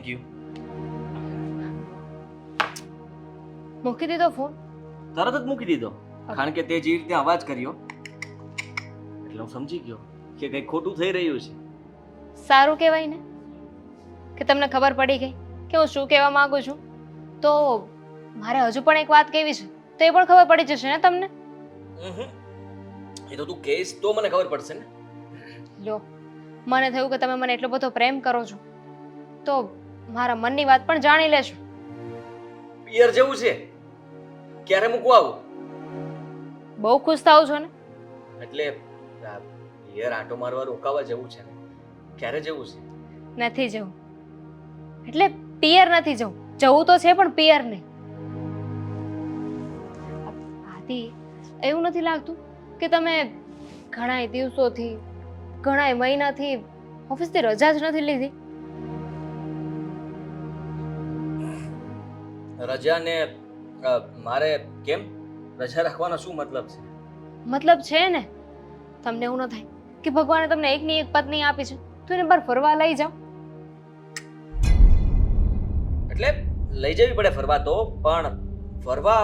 Thank you. મૂકી દીધો phone? તરત જ મૂકી દીધો, કારણ કે તે જે રીતે અવાજ કર્યો એટલે હું સમજી ગયો કે કંઈક ખોટું થઈ રહ્યું છે. સારું કહેવાય ને કે તમને ખબર પડી ગઈ કે હું શું કહેવા માંગુ છું. તો મારે હજુ પણ એક વાત કહેવી છે, તો એ પણ ખબર પડી જશે ને તમને? એ તો તું કહીશ તો મને ખબર પડશે ને. લો, મને થયું કે તમે મને એટલો બધો પ્રેમ કરો છો તો મારા મનની વાત પણ જાણી લેશો. પિયર જેવું છે, ક્યારે મૂકવા આવું? બહુ ખુશ થાવ છો ને? એટલે પિયર આંટો મારવા રોકાવા જેવું છે ને, ક્યારે જેવું છે? નથી જવું. એટલે પિયર નથી જવું, જવું તો છે પણ પિયર નહીં. આદિ, એવું નથી લાગતું કે તમે ઘણાય દિવસોથી ઘણાય મહિનાથી ઓફિસથી રજા જ નથી લીધી? રજા ને મારે કેમ રજા રાખવાનો શું મતલબ છે? મતલબ છે ને, તમને એવું ન થાય કે ભગવાને તમને એકની એક પત્ની આપી છે તો એને બહાર ફરવા લઈ જાઓ? એટલે લઈ જવી પડે ફરવા તો, પણ ફરવા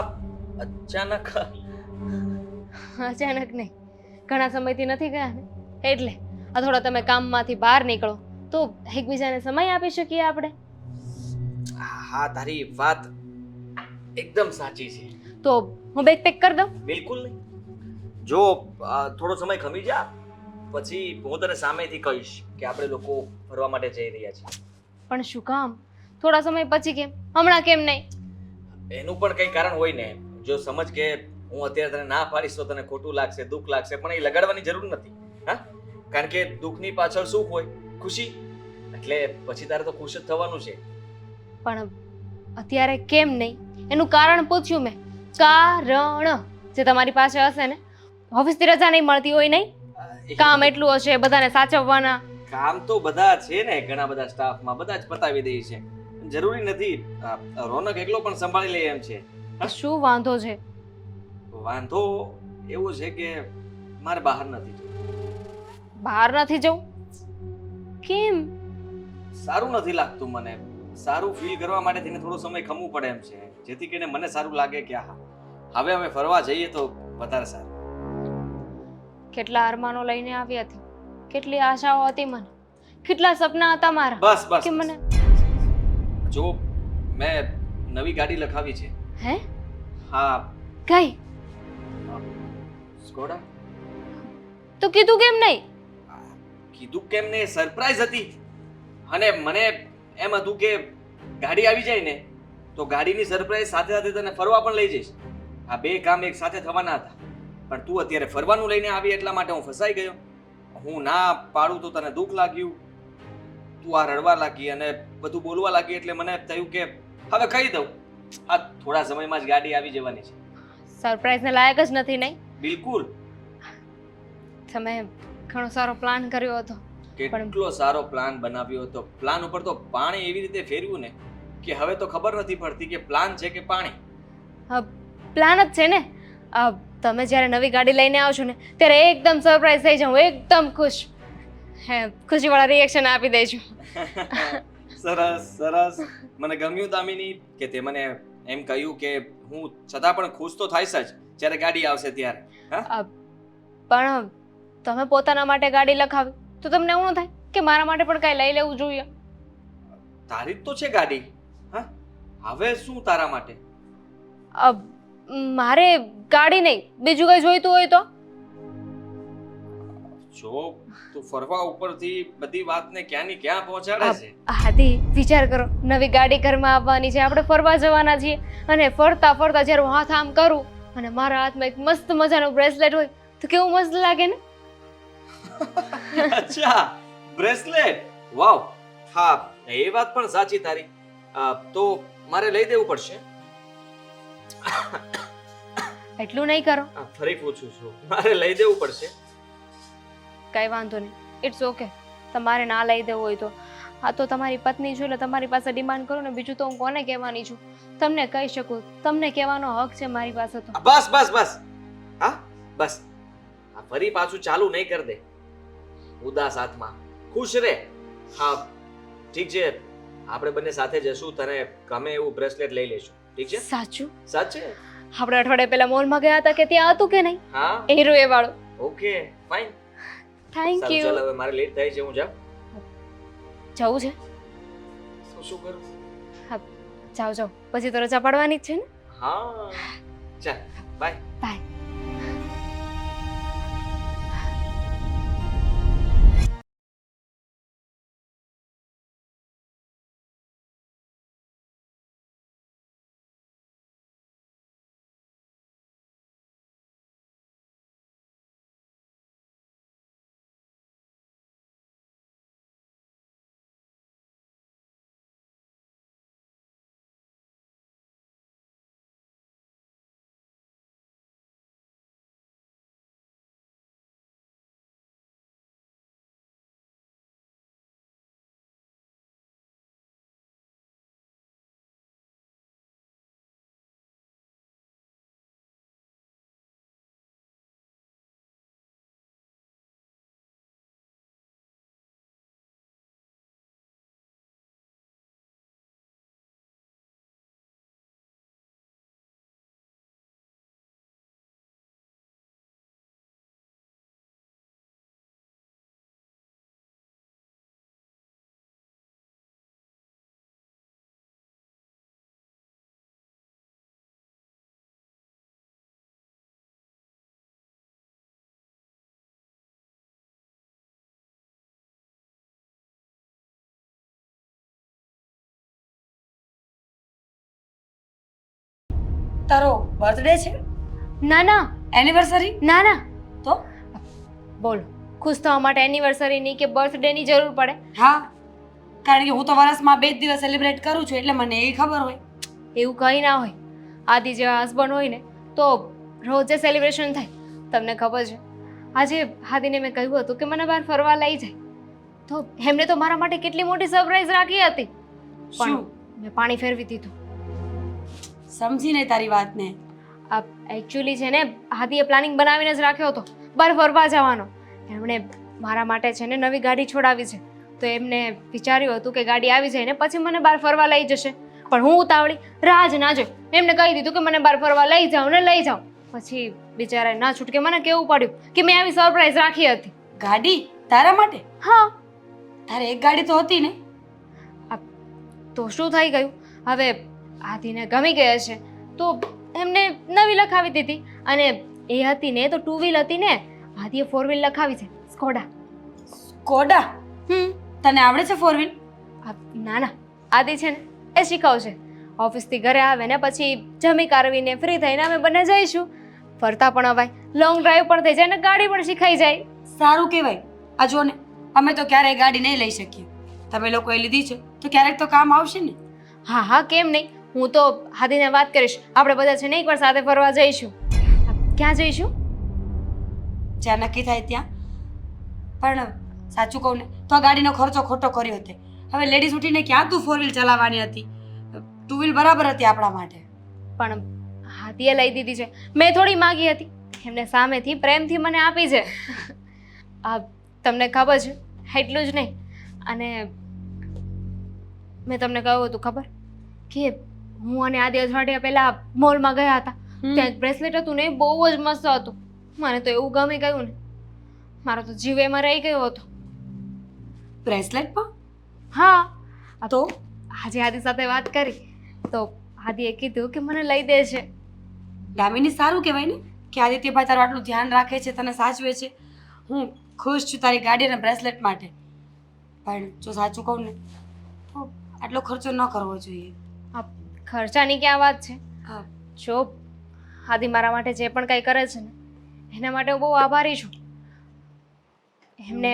અચાનક અચાનક નહીં, ઘણા સમયથી નથી ગયા ને એટલે. આ થોડા તમે કામમાંથી બહાર નીકળો તો એકબીજાને સમય આપી શકીએ આપણે. હા, તારી વાત એકદમ સાચી છે. તો હું બેગ પેક કરી દઉં? બિલકુલ નહીં. જો થોડો સમય ખમી જા, પછી હું તને સામેથી કહીશ કે આપણે લોકો ફરવા માટે જઈ રહ્યા છીએ. પણ શું કામ? થોડા સમય પછી કેમ? હમણાં કેમ નહીં? એનું પણ કંઈ કારણ હોય ને. જો સમજ કે હું અત્યારે તને ના પાડીશ તો તને ખોટું લાગશે, દુઃખ લાગશે, પણ એ લગાડવાની જરૂર નથી. હા, કારણ કે દુઃખની પાછળ શું હોય? ખુશી. એટલે પછી તારે તો ખુશ જ થવાનું છે. પણ અત્યારે કેમ નહીં એનું કારણ પૂછ્યું મેં. કારણ જે તમારી પાસે હશે ને. ઓફિસથી રજા નહીં મળતી હોય નહીં, કામ એટલું હશે, બધાને સાચવવાના. કામ તો બધા છે ને, ઘણા બધા સ્ટાફમાં બધા જ પતાવી દે છે. જરૂરી નથી રોનક એકલો પણ સંભાળી લે એમ છે. શું વાંધો છે? વાંધો એવો છે કે મારે બહાર નથી જવું. બહાર નથી જવું? કેમ? સારું નથી લાગતું મને. સારું ફીલ કરવા માટે થઈને થોડો સમય ખમવું પડે એમ છે, જેથી કરીને મને સારું લાગે કે હા, હવે અમે ફરવા જઈએ તો વધારે સારું. કેટલા અરમાનો લઈને આવી હતી, કેટલી આશાઓ હતી મને, કેટલા સપના હતા મારા બસ બસ કે મને. જો મેં નવી ગાડી લખાવી છે. હે? હા. કઈ? સ્કોડા. તો કીધું કેમ નહીં? કીધું કેમ ને, સરપ્રાઈઝ હતી. અને મને એમ હતું કે ગાડી આવી જાય ને તો ગાડીની સરપ્રાઈઝ સાથે સાથે તને ફરવા પણ લઈ જઈશ. આ બે કામ એક સાથે થવાના હતા, પણ તું અત્યારે ફરવાનું લઈને આવી એટલા માટે હું ફસાઈ ગયો. હું ના પાડું તો તને દુઃખ લાગ્યું, તું આ રડવા લાગી અને બધું બોલવા લાગી, એટલે મને થયું કે હવે કહી દઉં. આ થોડા સમયમાં જ ગાડી આવી જવાની છે. સરપ્રાઈઝને લાયક જ નથી નહીં? બિલકુલ. તમે ઘણો સારો પ્લાન કર્યો હતો. કેટલો સારો પ્લાન બનાવ્યો હતો. પ્લાન ઉપર તો પાણી એવી રીતે ફેરવ્યું ને કે હવે તો ખબર નથી પડતી કે પ્લાન છે કે પાણી. પ્લાન જ છે ને. તમે જ્યારે નવી ગાડી લઈને આવશો ને ત્યારે એકદમ સરપ્રાઈઝ થઈ જાઉં, એકદમ ખુશ. હે, ખુશીવાળા રિએક્શન આપી દઈશું. સરસ સરસ, મને ગમ્યું દામિની કે તે મને એમ કહ્યું કે હું છતાં પણ ખુશ તો થાઈશ જ જ્યારે ગાડી આવશે ત્યારે. હા, પણ તમે પોતાના માટે ગાડી લખાવી તો તમને એવું ન થાય કે મારા માટે પણ કાંઈ લઈ લેવું જોઈએ? તારી જ તો છે ગાડી. હા, હવે શું તારા માટે? મારે ગાડી નહીં, બીજું કંઈ જોઈતું હોય તો? જો તું ફરવા ઉપરથી બધી વાતને ક્યાંની ક્યાં પહોંચાડે છે. આદિ, વિચાર કરો, નવી ગાડી ઘરમાં આવવાની છે, આપણે ફરવા જવાના છીએ, અને ફરતા ફરતા જ્યારે હું હાથ આમ કરું અને મારા હાથમાં એક મસ્ત મજાનું બ્રેસલેટ હોય તો કેવું મસ્ત લાગે ને. અચ્છા, બ્રેસલેટ. વાવ. હા, એ વાત પણ સાચી તારી. તો મારે લઈ દેવું પડશે. એટલું નહીં કરો. ફરી પૂછું છું, મારે લઈ દેવું પડશે. કઈ વાંધો નહીં, ઇટ્સ ઓકે. તમારે ના લઈ દેવું હોય તો. આ તો તમારી પત્ની છું એટલે તમારી પાસે ડિમાન્ડ કરું ને, બીજું તો હું કોને કહેવાની છું? તમને કહી શકું, તમને કહેવાનો હક છે મારી પાસે તો. બસ બસ બસ. હા બસ. આ ફરી પાછું ચાલુ નહીં કર દે. ઉદાસ આત્મા, ખુશ રહે. હા ઠીક છે, આપણે બંને સાથે જશું, તને ગમે એવું બ્રેસલેટ લઈ લેશું, ઠીક છે? સાચું? સાચે? આપણે અઠવાડિયા પહેલા મોલમાં ગયા હતા કે ત્યાં હતું કે નહીં? હા. હીરો એ વાળો. Okay fine. થેન્ક સારું, યુ. ચાલ હવે મારે લેટ થાય છે, હું જાઉં. જવું છે? શું કરું? જાઓ જાઓ, પછી તો રજા પાડવાની જ છે ને? હા ચાલ બાય. બાય. તારો બર્થડે છે? ના ના એનિવર્સરી? ના ના. તો બોલો, ખુશ થવા માટે એનિવર્સરીની કે બર્થડેની જરૂર પડે? હા, કારણ કે હું તો વર્ષમાં 2 જ દિવસ સેલિબ્રેટ કરું છું, એટલે મને એ ખબર હોય. એવું કંઈ ના હોય. આદિ જેવા હસબન્ડ હોય ને તો રોજે સેલિબ્રેશન થાય. તમને ખબર છે, આજે આદિને મેં કહ્યું હતું કે મને બહાર ફરવા લઈ જાય, તો એમને તો મારા માટે કેટલી મોટી સરપ્રાઈઝ રાખી હતી, પણ શું મેં પાણી ફેરવી દીધું. સમજી નહીં તારી વાતને. આ એકચ્યુઅલી છે ને, આદિએ પ્લાનિંગ બનાવીને જ રાખ્યો હતો બહાર ફરવા જવાનો. એમણે મારા માટે છે ને નવી ગાડી છોડાવી છે, તો એમને વિચાર્યું હતું કે ગાડી આવી જાય ને પછી મને બહાર ફરવા લઈ જશે, પણ હું ઉતાવળી રાહ જ ના જોઈ એમને કહી દીધું કે મને બહાર ફરવા લઈ જાઓ ને લઈ જાઓ. પછી બિચારાએ ના છૂટકે મને કહેવું પડ્યું કે મેં આવી સરપ્રાઈઝ રાખી હતી. ગાડી તારા માટે? હા. તારે એક ગાડી તો હતી ને? તો શું થઈ ગયું? હવે આદિને ગમી ગયા છે તો એમને નવી લખાવી દીધી, અને એ હતી ને તો 2 વ્હીલ હતી ને, આદિએ 4 વ્હીલ લખાવી છે, સ્કોડા. સ્કોડા? તને આવડે છે 4 વ્હીલ? ના ના, આદિ છે ને એ શીખવશે. ઓફિસથી ઘરે આવે ને પછી જમી કારવીને ફ્રી થઈને અમે બંને જઈશું, ફરતા પણ અવાય, લોંગ ડ્રાઈવ પણ થઈ જાય ને ગાડી પણ શીખાઈ જાય. સારું કહેવાય. આ જો ને, અમે તો ક્યારેય ગાડી નહીં લઈ શકીએ, તમે લોકોએ લીધી છે તો ક્યારેક તો કામ આવશે ને. હા હા, કેમ નહીં. હું તો આદિને વાત કરીશ, આપણે બધા છે ને એકવાર સાથે ફરવા જઈશું. ક્યાં જઈશું? જ્યાં નક્કી થાય ત્યાં. પણ સાચું કહું ને તો આ ગાડીનો ખર્ચો ખોટો કર્યો તે. હવે લેડીઝ ઉઠીને ક્યાં તું 4 વ્હીલ ચલાવવાની હતી? 2 વ્હીલ બરાબર હતી આપણા માટે. પણ આદિએ લઈ દીધી છે, મેં થોડી માગી હતી, એમને સામેથી પ્રેમથી મને આપી છે. આ તમને ખબર છે, એટલું જ નહીં. અને મેં તમને કહ્યું હતું ખબર કે હું અને આદિ અઠવાડિયા પહેલા મોલમાં ગયા હતા, ત્યાં એક બ્રેસલેટ હતું ને, બહુ જ મસ્ત હતું. મને તો એવું ગમી ગયું ને, મારો તો જીવ એમાં રહી ગયો હતો. બ્રેસલેટ પણ? હા. તો આજે આદિ સાથે વાત કરી તો આદિએ કીધું કે મને લઈ દે છે. દામિની, સારું કહેવાય ને કે આદિત્યભાઈ તારું આટલું ધ્યાન રાખે છે, તને સાચવે છે. હું ખુશ છું તારી ગાડી અને બ્રેસલેટ માટે. પણ જો સાચું કહું ને તો આટલો ખર્ચો ન કરવો જોઈએ. આ ખર્ચાની ક્યાં વાત છે? હા, જો આદિ મારા માટે જે પણ કંઈ કરે છે ને, એના માટે હું બહુ આભારી છું. એમને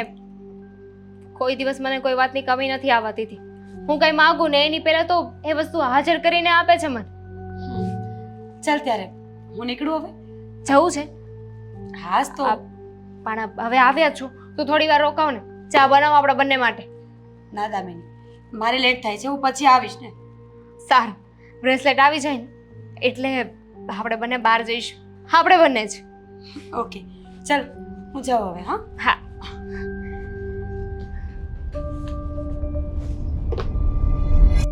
કોઈ દિવસ મને કોઈ વાતની કમી નથી આવવા દીધી. હું કંઈ માગું ને એની પહેલા તો એ વસ્તુ હાજર કરીને આપે છે મને. ચાલ ત્યારે હું નીકળું હવે. જવું છે? હાસ તો. પણ હવે આવ્યા છું તો થોડી વાર રોકાવ ને, ચા બનાવો આપણા બંને માટે. ના દામિની, મારે લેટ થાય છે, હું પછી આવીશ ને. સારું, બ્રેસલેટ આવી જાય ને એટલે આપણે બંને બહાર જઈશું, આપણે બંને જ. ઓકે ચાલ, હું જાઉં હવે. હા હા.